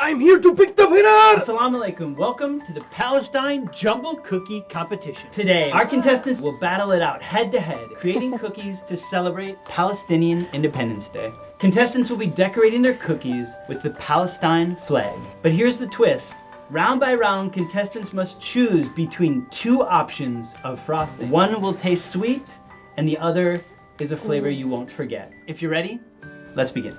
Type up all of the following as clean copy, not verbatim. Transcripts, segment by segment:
I'm here to pick the winner! Assalamu alaikum. Welcome to the Palestine Jumbl Cookie Competition. Today, our contestants will battle it out head to head, creating cookies to celebrate Palestinian Independence Day. Contestants will be decorating their cookies with the Palestine flag. But here's the twist. Round by round, contestants must choose between two options of frosting. One will taste sweet, and the other is a flavor you won't forget. If you're ready, let's begin.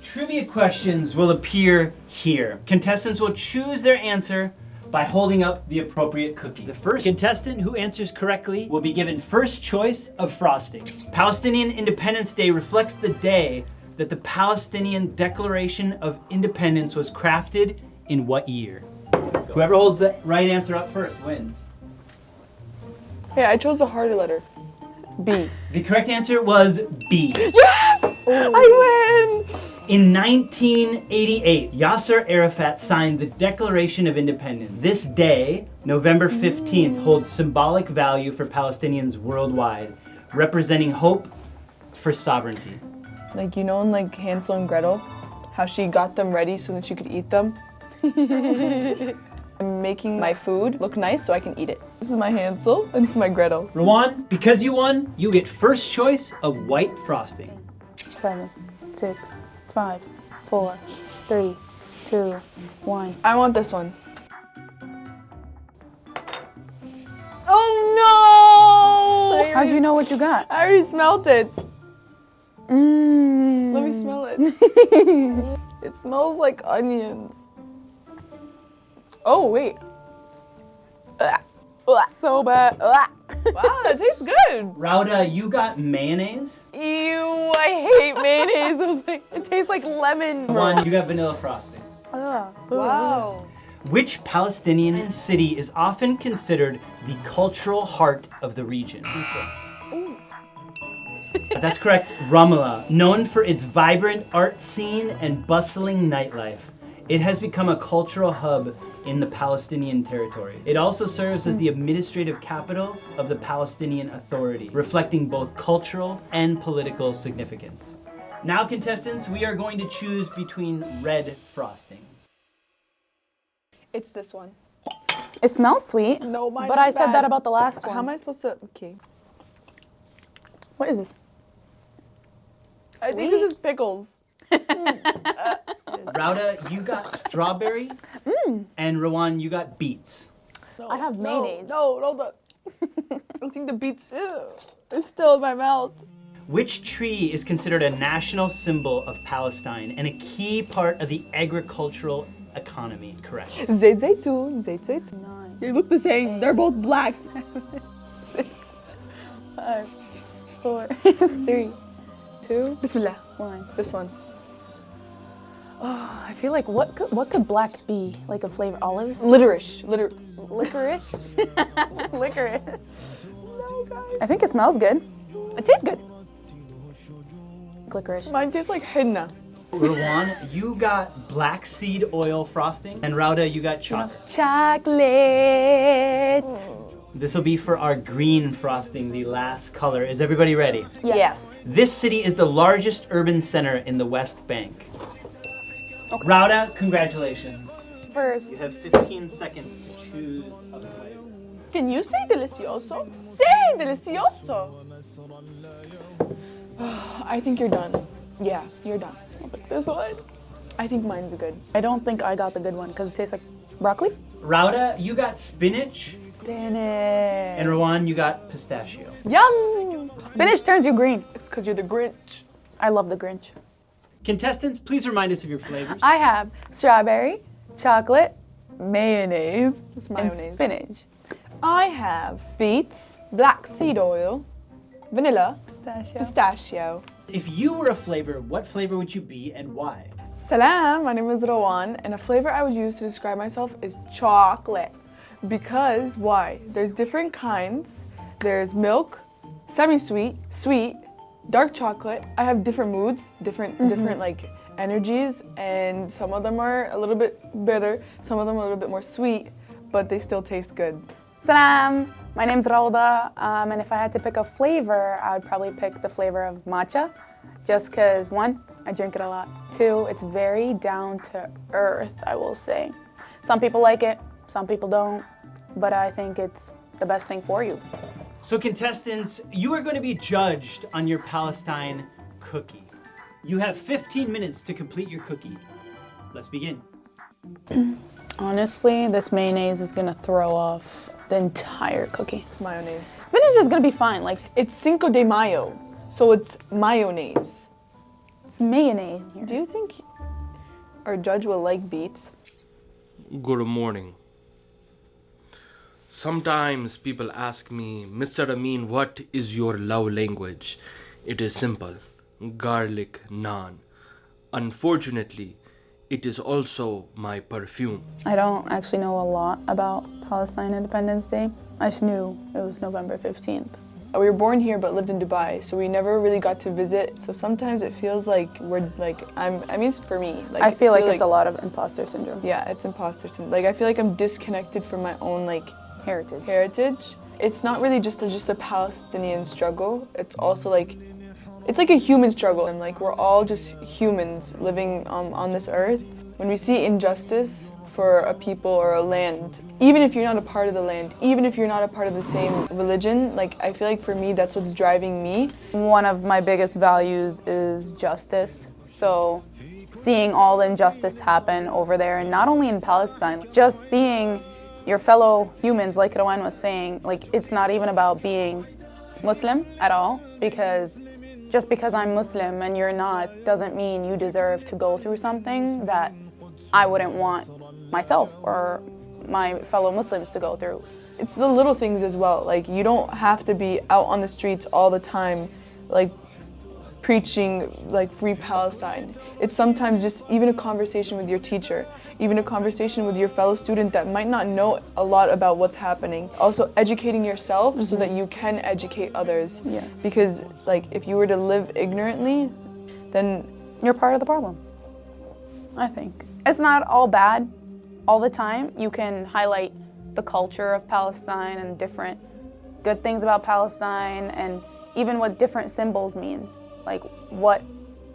Trivia questions will appear here. Contestants will choose their answer by holding up the appropriate cookie. The first contestant who answers correctly will be given first choice of frosting. Palestinian Independence Day reflects the day that the Palestinian Declaration of Independence was crafted in what year? Whoever holds the right answer up first wins. Hey, I chose a harder letter. B. The correct answer was B. Yes! I win! In 1988, Yasser Arafat signed the Declaration of Independence. This day, November 15th, holds symbolic value for Palestinians worldwide, representing hope for sovereignty. Like, you know in like Hansel and Gretel, how she got them ready so that she could eat them? I'm making my food look nice so I can eat it. This is my Hansel and this is my Gretel. Rawan, because you won, you get first choice of white frosting. 7, 6, 5, 4, 3, 2, 1. I want this one. Oh no! How'd you know what you got? I already smelled it. Let me smell it. It smells like onions. Oh, wait. So bad. Wow, that tastes good. Rawda, you got mayonnaise. Ew, I hate mayonnaise. I was like, it tastes like lemon. Rawan, you got vanilla frosting. Wow. Which Palestinian city is often considered the cultural heart of the region? That's correct, Ramallah. Known for its vibrant art scene and bustling nightlife, it has become a cultural hub in the Palestinian territories. It also serves as the administrative capital of the Palestinian Authority, reflecting both cultural and political significance. Now, contestants, we are going to choose between red frostings. It's this one. It smells sweet. No, mine But is I said bad. that about the last one. How am I supposed to? Okay. What is this? I think this is pickles. Rawda, you got strawberry, and Rawan, you got beets. No, I have mayonnaise. No. I think the beets, it's still in my mouth. Which tree is considered a national symbol of Palestine and a key part of the agricultural economy? Correct. Zayt zaytoon. 9. They look the same. They're both black. 6, 5, 4, 3, 2, Bismillah. 1. This one. I feel like what could black be? Like a flavor? Olives? Licorice. Licorice? Licorice. No, guys. I think it smells good. It tastes good. Licorice. Mine tastes like henna. Rawan, you got black seed oil frosting, and Rawda, you got chocolate. Chocolate. This will be for our green frosting, the last color. Is everybody ready? Yes. This city is the largest urban center in the West Bank. Okay. Rawda, congratulations. First. You have 15 seconds to choose a flavor. Can you say delicioso? Say delicioso. I think you're done. Yeah, you're done. I'll pick this one. I think mine's good. I don't think I got the good one because it tastes like broccoli. Rawda, you got spinach, Spinach. and Rawan, you got pistachio. Yum! Spinach turns you green. It's because you're the Grinch. I love the Grinch. Contestants, please remind us of your flavors. I have strawberry, chocolate, mayonnaise, It's and mayonnaise. spinach. I have beets, black seed oil, vanilla, pistachio. If you were a flavor, what flavor would you be and why? Salam, my name is Rawan, and a flavor I would use to describe myself is chocolate. Because, why? There's different kinds. There's milk, semi-sweet, sweet, dark chocolate. I have different moods, different like energies, and some of them are a little bit bitter, some of them are a little bit more sweet, but they still taste good. Salam, my name's Rawda, and if I had to pick a flavor, I would probably pick the flavor of matcha, just because one, I drink it a lot. 2, it's very down to earth, I will say. Some people like it, some people don't, but I think it's the best thing for you. So contestants, you are going to be judged on your Palestine cookie. You have 15 minutes to complete your cookie. Let's begin. Honestly, this mayonnaise is gonna throw off the entire cookie. It's mayonnaise. Spinach is gonna be fine, like, It's Cinco de Mayo, so it's mayonnaise. it's mayonnaise here. Do you think our judge will like beets? Good morning. Sometimes people ask me, Mr. Amin, what is your love language? It is simple, garlic naan. Unfortunately, it is also my perfume. I don't actually know a lot about Palestinian Independence Day. I just knew it was November 15th. We were born here but lived in Dubai, so we never really got to visit. So sometimes it feels like we're like, I mean, it's for me. Like, I feel like it's a lot of imposter syndrome. Yeah, it's imposter syndrome. Like, I feel like I'm disconnected from my own, like, heritage. It's not really just a Palestinian struggle. It's also like, it's like a human struggle. And like, we're all just humans living on this earth. When we see injustice for a people or a land, even if you're not a part of the land, even if you're not a part of the same religion, like, I feel like for me, that's what's driving me. One of my biggest values is justice. So seeing all the injustice happen over there, and not only in Palestine, just seeing your fellow humans, like Rawan was saying, like, it's not even about being Muslim at all, because just because I'm Muslim and you're not doesn't mean you deserve to go through something that I wouldn't want myself or my fellow Muslims to go through. It's the little things as well. Like, you don't have to be out on the streets all the time, like, preaching like free Palestine. It's sometimes just even a conversation with your teacher, even a conversation with your fellow student that might not know a lot about what's happening. Also educating yourself so that you can educate others. Yes. Because like, if you were to live ignorantly, then You're part of the problem, I think. It's not all bad all the time. You can highlight the culture of Palestine and different good things about Palestine, and even what different symbols mean. Like what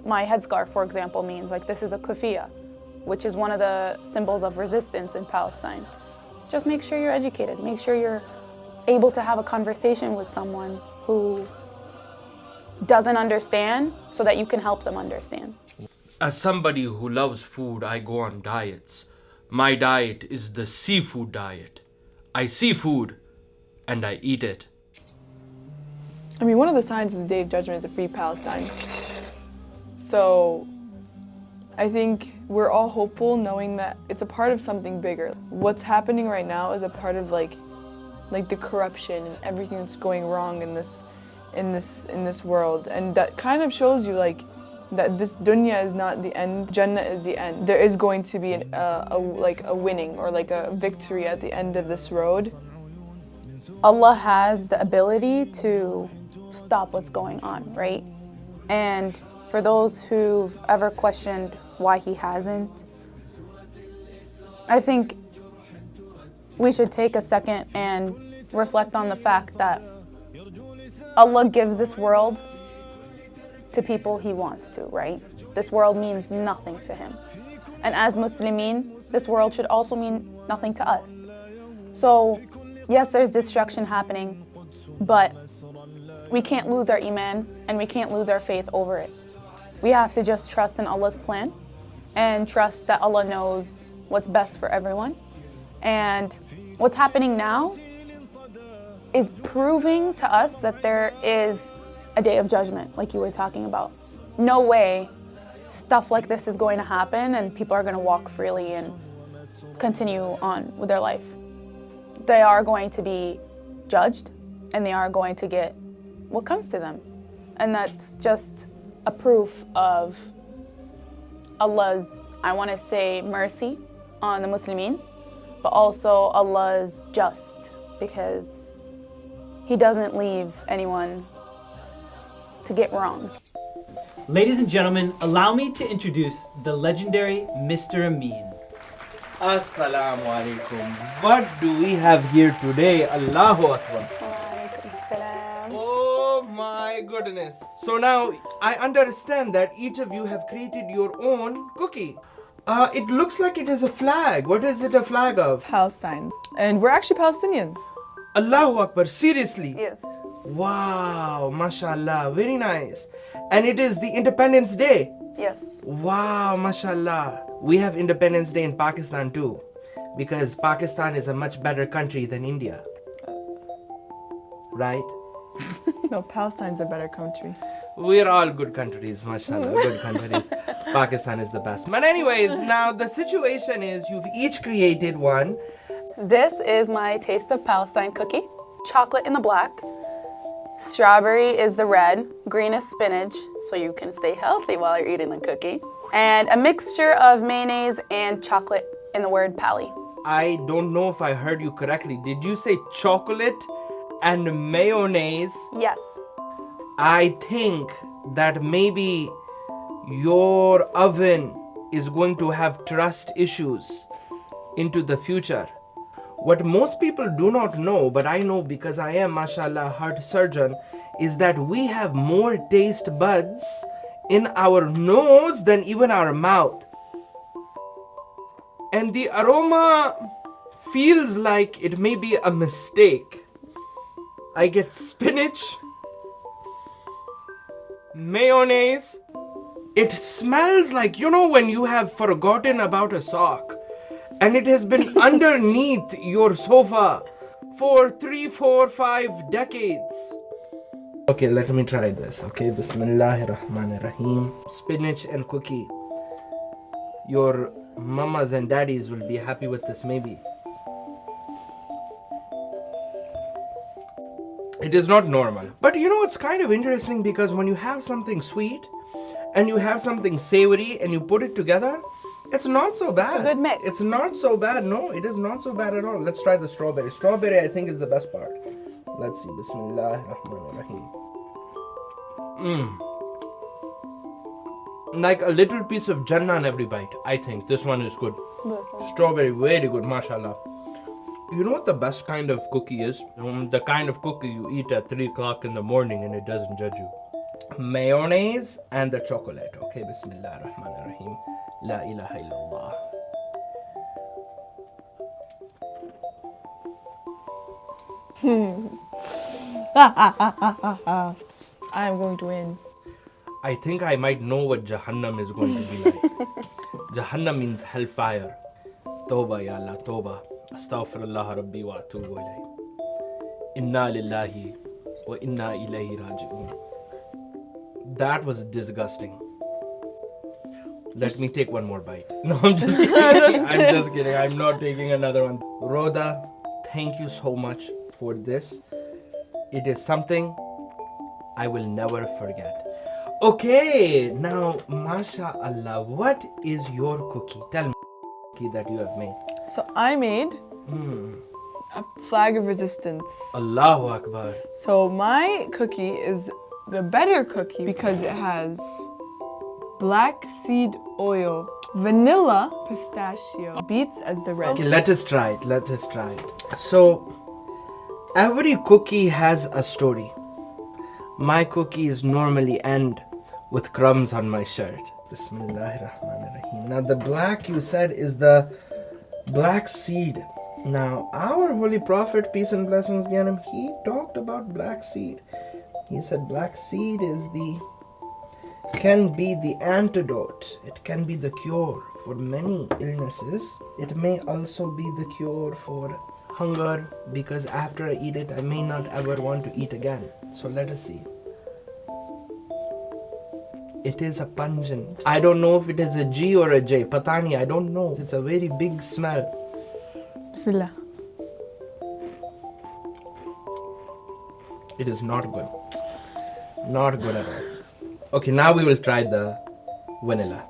my headscarf, for example, means. Like, this is a kufiya, which is one of the symbols of resistance in Palestine. Just make sure you're educated. Make sure you're able to have a conversation with someone who doesn't understand so that you can help them understand. As somebody who loves food, I go on diets. My diet is the seafood diet. I see food and I eat it. I mean, one of the signs of the Day of Judgment is a free Palestine. So I think we're all hopeful knowing that it's a part of something bigger. What's happening right now is a part of like the corruption and everything that's going wrong in this world. And that kind of shows you like that this dunya is not the end, Jannah is the end. There is going to be a winning or like a victory at the end of this road. Allah has the ability to stop what's going on, right? And for those who've ever questioned why he hasn't, I think we should take a second and reflect on the fact that Allah gives this world to people he wants to, right? This world means nothing to him. And as Muslimin, this world should also mean nothing to us. So yes, there's destruction happening, but we can't lose our iman and we can't lose our faith over it. We have to just trust in Allah's plan and trust that Allah knows what's best for everyone. And what's happening now is proving to us that there is a day of judgment, like you were talking about. No way stuff like this is going to happen and people are going to walk freely and continue on with their life. They are going to be judged and they are going to get what comes to them. And that's just a proof of Allah's, I want to say, mercy on the Muslimin, but also Allah's just, because he doesn't leave anyone to get wrong. Ladies and gentlemen, allow me to introduce the legendary Mr. Amin. Assalamu alaikum. What do we have here today? Allahu Akbar. Oh my goodness. So now I understand that each of you have created your own cookie. It looks like it is a flag. What is it a flag of? Palestine. And we're actually Palestinian. Allahu Akbar, seriously? Yes. Wow, mashallah, very nice. And it is the Independence Day. Yes. Wow, mashallah. We have Independence Day in Pakistan too, because Pakistan is a much better country than India. Right? No, Palestine's a better country. We're all good countries, mashallah, good countries. Pakistan is the best. But anyways, now the situation is you've each created one. This is my Taste of Palestine cookie. Chocolate in the black. Strawberry is the red. Green is spinach, so you can stay healthy while you're eating the cookie. And a mixture of mayonnaise and chocolate in the word pally. I don't know if I heard you correctly. Did you say chocolate and mayonnaise? Yes. I think that maybe your oven is going to have trust issues into the future. What most people do not know, but I know because I am, mashallah, heart surgeon, is that we have more taste buds in our nose than even our mouth. And the aroma feels like it may be a mistake. I get spinach, mayonnaise. It smells like, you know, when you have forgotten about a sock and it has been underneath your sofa for 3, 4, 5 decades. Okay, let me try this. Okay, Bismillahirrahmanirrahim. Spinach and cookie. Your mamas and daddies will be happy with this, maybe. It is not normal. But you know, it's kind of interesting because when you have something sweet and you have something savory and you put it together, it's not so bad. It's a good mix. It's not so bad. No, it is not so bad at all. Let's try the strawberry. Strawberry, I think, is the best part. Let's see. Bismillahirrahmanirrahim. Like a little piece of Jannah on every bite. I think this one is good. Strawberry, very good, mashallah. You know what the best kind of cookie is? The kind of cookie you eat at 3 o'clock in the morning and it doesn't judge you. Mayonnaise and the chocolate. Okay, Bismillah ar-Rahman ar-Rahim. La ilaha illallah. I'm going to win. I think I might know what Jahannam is going to be like. Jahannam means hellfire. Toba ya Allah, Toba. Astaghfirullah Rabbi wa atubu ilayh. Inna lillahi wa inna ilayhi raji'un. That was disgusting. Let me take one more bite. No, I'm just kidding. I'm just kidding. I'm not taking another one. Rawda, thank you so much for this. It is something I will never forget. Okay, now, MashaAllah, what is your cookie? Tell me cookie that you have made. So I made a flag of resistance. Allahu Akbar. So my cookie is the better cookie because it has black seed oil, vanilla, pistachio, beets as the red. Okay, let us try it. Let us try it. So, every cookie has a story. My cookies normally end with crumbs on my shirt. Bismillahirrahmanirrahim. Now, the black you said is the black seed. Now, our Holy Prophet, peace and blessings be on him, he talked about black seed. He said black seed can be the antidote. It can be the cure for many illnesses. It may also be the cure for hunger, because after I eat it, I may not ever want to eat again. So let us see. It is a pungent. I don't know if it is a G or a J. Patani, I don't know. It's a very big smell. Bismillah. It is not good. Not good at all. Okay, now we will try the vanilla.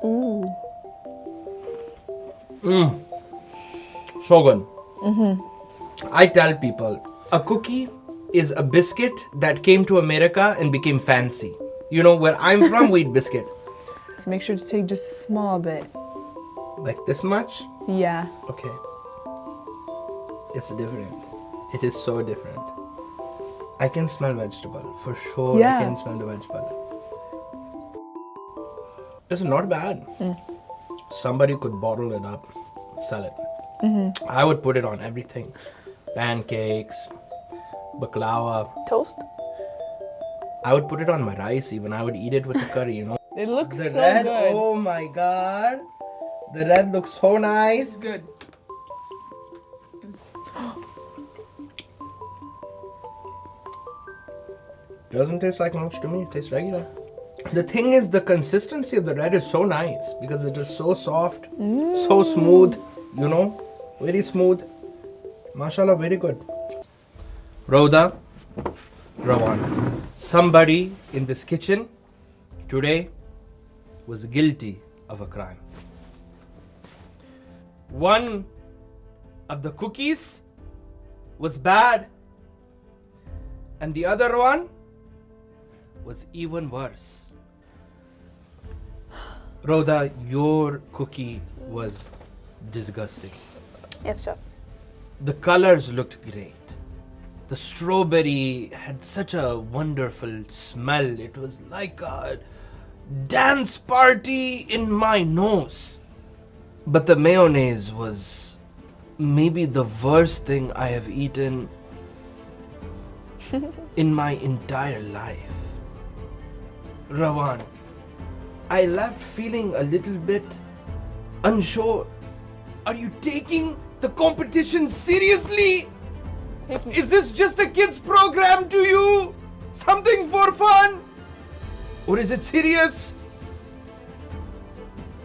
Ooh. So good. I tell people, a cookie is a biscuit that came to America and became fancy. You know, where I'm from, we eat biscuit. So make sure to take just a small bit. Like this much? Yeah. Okay. It's different. It is so different. I can smell vegetable. For sure, Yeah. I can smell the vegetable. It's not bad. Somebody could bottle it up, sell it. I would put it on everything. Pancakes, baklava. Toast? I would put it on my rice even. I would eat it with the curry, you know. It looks The so red, good. oh my god. The red looks so nice. Good. Doesn't taste like much to me, it tastes regular. The thing is, the consistency of the red is so nice because it is so soft, so smooth, you know, very smooth. MashaAllah, very good. Rawda, Rawan. Somebody in this kitchen today was guilty of a crime. One of the cookies was bad, and the other one was even worse. Rawda, your cookie was disgusting. Yes, chef. The colors looked great. The strawberry had such a wonderful smell. It was like a dance party in my nose. But the mayonnaise was maybe the worst thing I have eaten in my entire life. Rawan, I left feeling a little bit unsure. Are you taking the competition seriously? Is this just a kids program to you? Something for fun? Or is it serious?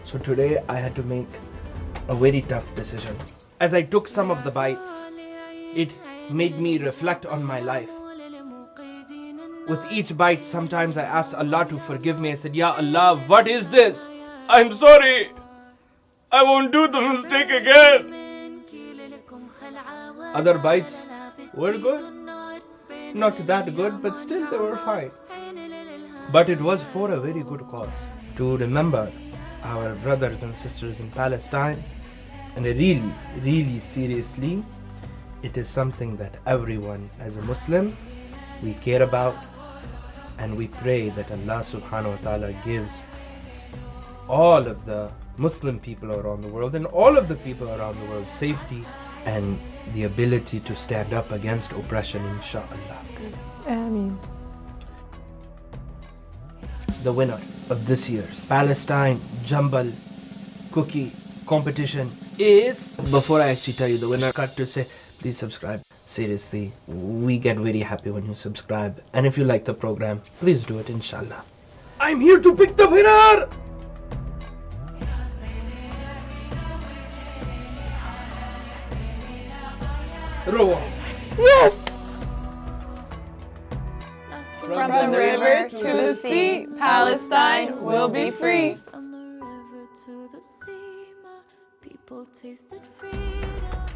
So today I had to make a very tough decision. As I took some of the bites, it made me reflect on my life. With each bite, sometimes I asked Allah to forgive me. I said, Ya Allah, what is this? I'm sorry. I won't do the mistake again. Other bites were good. Not that good, but still they were fine. But it was for a very good cause. To remember our brothers and sisters in Palestine. And really, really seriously, it is something that everyone as a Muslim, we care about. And we pray that Allah subhanahu wa ta'ala gives all of the Muslim people around the world and all of the people around the world safety and the ability to stand up against oppression, inshallah. Amin. The winner of this year's Palestine Jumbl cookie competition is... Before I actually tell you the winner, I got to say, please subscribe. Seriously, we get very happy when you subscribe. And if you like the program, please do it, inshallah. I'm here to pick the winner! Rawan. Yes! From the river to the sea, Palestine will be free. From the river to the sea, my people tasted freedom.